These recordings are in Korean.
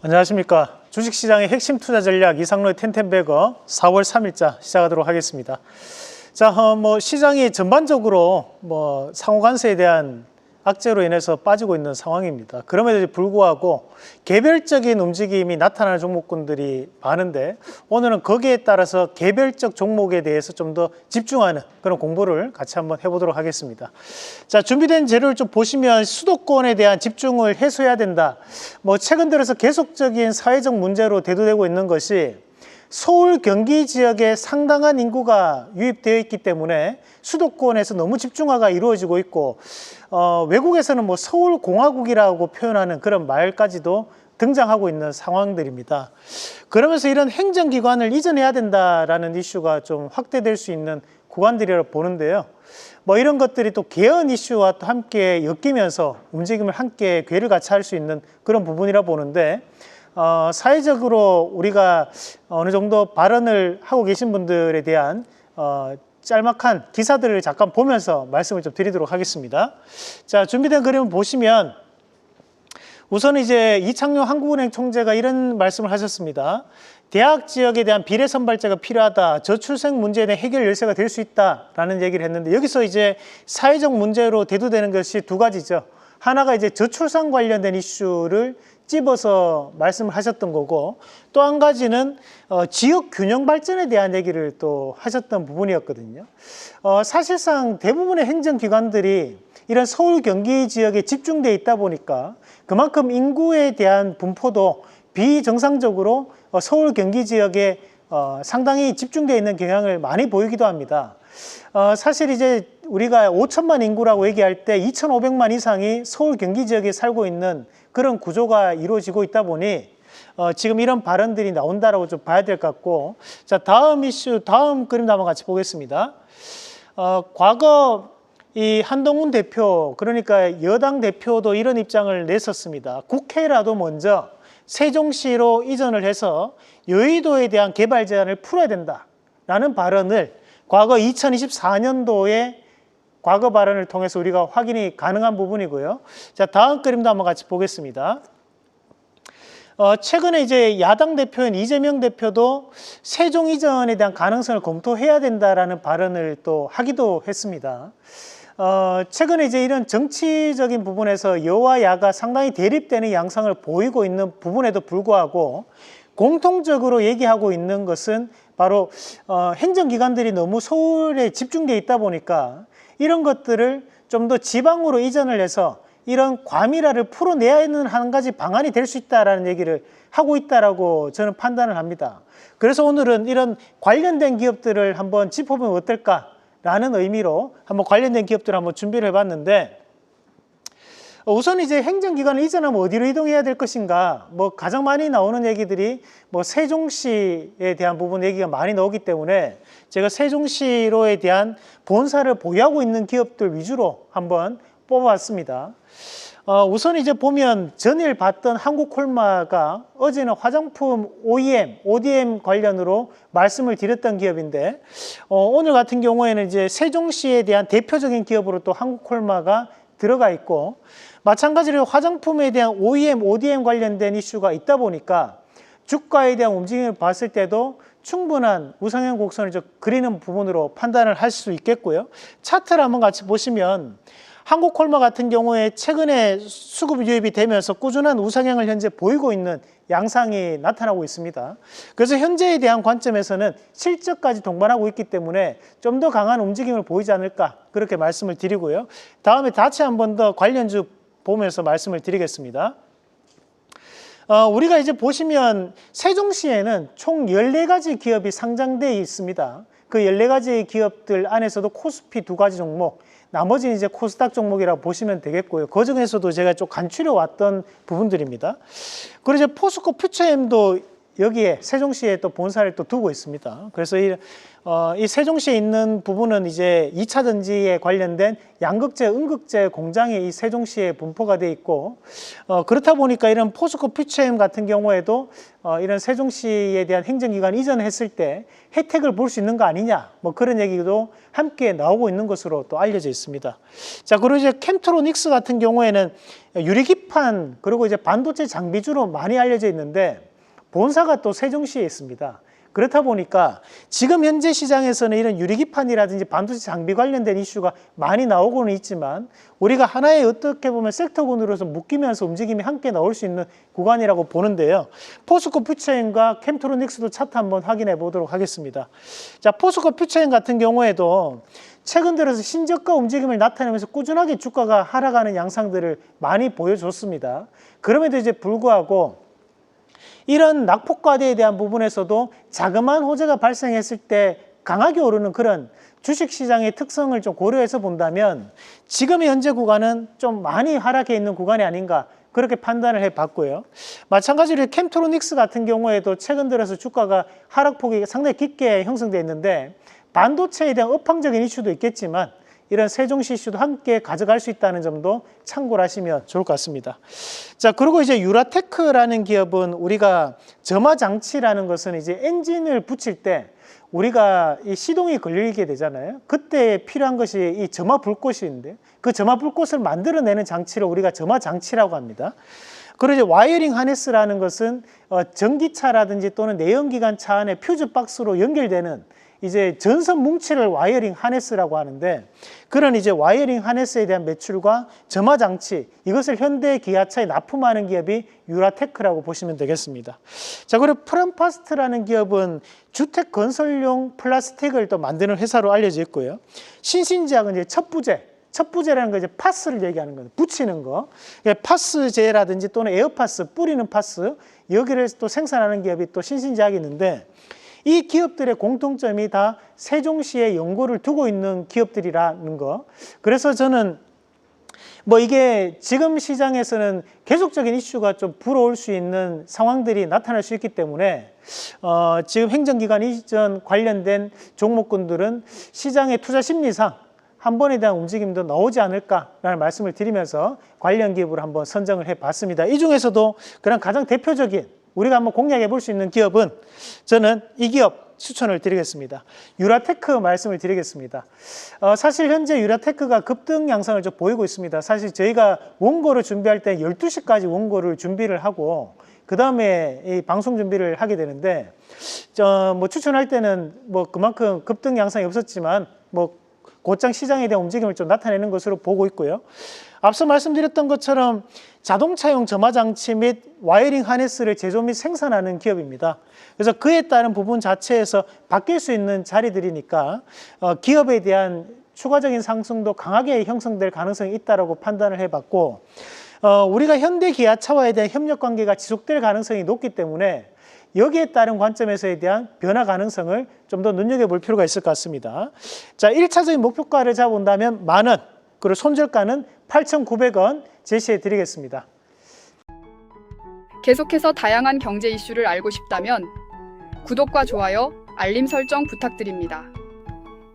안녕하십니까. 주식시장의 핵심 투자 전략 이상로의 텐텐베거 4월 3일자 시작하도록 하겠습니다. 자, 시장이 전반적으로 상호관세에 대한 악재로 인해서 빠지고 있는 상황입니다. 그럼에도 불구하고 개별적인 움직임이 나타나는 종목군들이 많은데 오늘은 거기에 따라서 개별적 종목에 대해서 좀 더 집중하는 그런 공부를 같이 한번 해보도록 하겠습니다. 자, 준비된 재료를 좀 보시면 수도권에 대한 집중을 해소해야 된다. 최근 들어서 계속적인 사회적 문제로 대두되고 있는 것이 서울 경기 지역에 상당한 인구가 유입되어 있기 때문에 수도권에서 너무 집중화가 이루어지고 있고 외국에서는 서울공화국이라고 표현하는 그런 말까지도 등장하고 있는 상황들입니다. 그러면서 이런 행정기관을 이전해야 된다라는 이슈가 좀 확대될 수 있는 구간들이라고 보는데요. 이런 것들이 또 개헌 이슈와 또 함께 엮이면서 움직임을 함께 궤를 같이 할 수 있는 그런 부분이라 보는데 사회적으로 우리가 어느 정도 발언을 하고 계신 분들에 대한 짤막한 기사들을 잠깐 보면서 말씀을 좀 드리도록 하겠습니다. 자, 준비된 그림을 보시면 우선 이제 이창용 한국은행 총재가 이런 말씀을 하셨습니다. 대학 지역에 대한 비례 선발제가 필요하다. 저출생 문제에 대한 해결 열쇠가 될 수 있다라는 얘기를 했는데 여기서 이제 사회적 문제로 대두되는 것이 두 가지죠. 하나가 이제 저출산 관련된 이슈를 집어서 말씀을 하셨던 거고 또 한 가지는 지역 균형 발전에 대한 얘기를 또 하셨던 부분이었거든요. 사실상 대부분의 행정기관들이 이런 서울 경기 지역에 집중되어 있다 보니까 그만큼 인구에 대한 분포도 비정상적으로 서울 경기 지역에 상당히 집중되어 있는 경향을 많이 보이기도 합니다. 사실 이제 우리가 5천만 인구라고 얘기할 때 2,500만 이상이 서울 경기 지역에 살고 있는 그런 구조가 이루어지고 있다 보니 지금 이런 발언들이 나온다라고 좀 봐야 될 것 같고, 자, 다음 이슈, 다음 그림도 한번 같이 보겠습니다. 과거 이 한동훈 대표, 그러니까 여당 대표도 이런 입장을 냈었습니다. 국회라도 먼저 세종시로 이전을 해서 여의도에 대한 개발 제한을 풀어야 된다라는 발언을 과거 2024년도에 과거 발언을 통해서 우리가 확인이 가능한 부분이고요. 자, 다음 그림도 한번 같이 보겠습니다. 최근에 이제 야당 대표인 이재명 대표도 세종 이전에 대한 가능성을 검토해야 된다라는 발언을 또 하기도 했습니다. 최근에 이제 이런 정치적인 부분에서 여와 야가 상당히 대립되는 양상을 보이고 있는 부분에도 불구하고 공통적으로 얘기하고 있는 것은 바로 행정기관들이 너무 서울에 집중되어 있다 보니까 이런 것들을 좀 더 지방으로 이전을 해서 이런 과밀화를 풀어내야 하는 한 가지 방안이 될 수 있다는 얘기를 하고 있다라고 저는 판단을 합니다. 그래서 오늘은 이런 관련된 기업들을 한번 짚어보면 어떨까라는 의미로 한번 관련된 기업들을 한번 준비를 해봤는데 우선 이제 행정기관을 이전하면 어디로 이동해야 될 것인가, 가장 많이 나오는 얘기들이 세종시에 대한 부분 얘기가 많이 나오기 때문에 제가 세종시로에 대한 본사를 보유하고 있는 기업들 위주로 한번 뽑아봤습니다. 우선 이제 보면 전일 봤던 한국콜마가 어제는 화장품 OEM, ODM 관련으로 말씀을 드렸던 기업인데 오늘 같은 경우에는 이제 세종시에 대한 대표적인 기업으로 또 한국콜마가 들어가 있고 마찬가지로 화장품에 대한 OEM, ODM 관련된 이슈가 있다 보니까 주가에 대한 움직임을 봤을 때도 충분한 우상향 곡선을 그리는 부분으로 판단을 할 수 있겠고요. 차트를 한번 같이 보시면 한국콜마 같은 경우에 최근에 수급 유입이 되면서 꾸준한 우상향을 현재 보이고 있는 양상이 나타나고 있습니다. 그래서 현재에 대한 관점에서는 실적까지 동반하고 있기 때문에 좀 더 강한 움직임을 보이지 않을까 그렇게 말씀을 드리고요. 다음에 다시 한 번 더 관련주 보면서 말씀을 드리겠습니다. 우리가 이제 보시면 세종시에는 총 14가지 기업이 상장되어 있습니다. 그 14가지 기업들 안에서도 코스피 2가지 종목, 나머지는 이제 코스닥 종목이라고 보시면 되겠고요. 그 중에서도 제가 좀 간추려 왔던 부분들입니다. 그리고 이제 포스코 퓨처엠도 여기에 세종시에 또 본사를 또 두고 있습니다. 그래서 이 세종시에 있는 부분은 이제 2차 전지에 관련된 양극재, 음극재 공장이 이 세종시에 분포가 돼 있고, 그렇다 보니까 이런 포스코 퓨처엠 같은 경우에도 이런 세종시에 대한 행정기관 이전했을 때 혜택을 볼 수 있는 거 아니냐, 뭐 그런 얘기도 함께 나오고 있는 것으로 또 알려져 있습니다. 자, 그리고 이제 캠트로닉스 같은 경우에는 유리기판 그리고 이제 반도체 장비주로 많이 알려져 있는데 본사가 또 세종시에 있습니다. 그렇다 보니까 지금 현재 시장에서는 이런 유리기판이라든지 반도체 장비 관련된 이슈가 많이 나오고는 있지만 우리가 하나의 어떻게 보면 섹터군으로서 묶이면서 움직임이 함께 나올 수 있는 구간이라고 보는데요. 포스코 퓨처엠과 캠트로닉스도 차트 한번 확인해 보도록 하겠습니다. 자, 포스코 퓨처엠 같은 경우에도 최근 들어서 신저가 움직임을 나타내면서 꾸준하게 주가가 하락하는 양상들을 많이 보여줬습니다. 그럼에도 이제 불구하고 이런 낙폭과대에 대한 부분에서도 자그마한 호재가 발생했을 때 강하게 오르는 그런 주식시장의 특성을 좀 고려해서 본다면 지금의 현재 구간은 좀 많이 하락해 있는 구간이 아닌가 그렇게 판단을 해봤고요. 마찬가지로 캠트로닉스 같은 경우에도 최근 들어서 주가가 하락폭이 상당히 깊게 형성되어 있는데 반도체에 대한 업황적인 이슈도 있겠지만 이런 세종시 이슈도 함께 가져갈 수 있다는 점도 참고를 하시면 좋을 것 같습니다. 자, 그리고 이제 유라테크라는 기업은 우리가 점화장치라는 것은 이제 엔진을 붙일 때 우리가 이 시동이 걸리게 되잖아요. 그때 필요한 것이 이 점화 불꽃인데 그 점화 불꽃을 만들어내는 장치를 우리가 점화장치라고 합니다. 그리고 이제 와이어링 하네스라는 것은 전기차라든지 또는 내연기관차 안에 퓨즈박스로 연결되는 이제 전선 뭉치를 와이어링 하네스라고 하는데 그런 이제 와이어링 하네스에 대한 매출과 점화 장치 이것을 현대 기아차에 납품하는 기업이 유라테크라고 보시면 되겠습니다. 자, 그리고 프롬파스트라는 기업은 주택 건설용 플라스틱을 또 만드는 회사로 알려져 있고요. 신신지약은 이제 첩부제라는 거 이제 파스를 얘기하는 거예요. 붙이는 거. 파스제라든지 또는 에어파스 뿌리는 파스 여기를 또 생산하는 기업이 또 신신지약이 있는데 이 기업들의 공통점이 다 세종시에 연고를 두고 있는 기업들이라는 거. 그래서 저는 뭐 이게 지금 시장에서는 계속적인 이슈가 좀 불어올 수 있는 상황들이 나타날 수 있기 때문에 지금 행정기관 이전 관련된 종목군들은 시장의 투자 심리상 한 번에 대한 움직임도 나오지 않을까라는 말씀을 드리면서 관련 기업을 한번 선정을 해봤습니다. 이 중에서도 그런 가장 대표적인 우리가 한번 공략해 볼 수 있는 기업은 저는 이 기업 추천을 드리겠습니다. 유라테크 말씀을 드리겠습니다. 사실 현재 유라테크가 급등 양상을 좀 보이고 있습니다. 사실 저희가 원고를 준비할 때 12시까지 원고를 준비를 하고 그 다음에 이 방송 준비를 하게 되는데 뭐 추천할 때는 뭐 그만큼 급등 양상이 없었지만 뭐 곧장 시장에 대한 움직임을 좀 나타내는 것으로 보고 있고요. 앞서 말씀드렸던 것처럼 자동차용 점화장치 및 와이어링 하네스를 제조 및 생산하는 기업입니다. 그래서 그에 따른 부분 자체에서 바뀔 수 있는 자리들이니까 기업에 대한 추가적인 상승도 강하게 형성될 가능성이 있다고 판단을 해봤고 우리가 현대 기아차와에 대한 협력 관계가 지속될 가능성이 높기 때문에 여기에 따른 관점에서에 대한 변화 가능성을 좀 더 눈여겨볼 필요가 있을 것 같습니다. 자, 1차적인 목표가를 잡아본다면 10,000원, 그리고 손절가는 8,900원 제시해 드리겠습니다. 계속해서 다양한 경제 이슈를 알고 싶다면 구독과 좋아요, 알림 설정 부탁드립니다.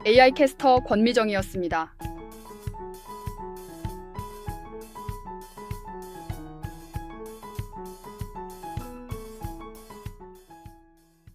AI 캐스터 권미정이었습니다.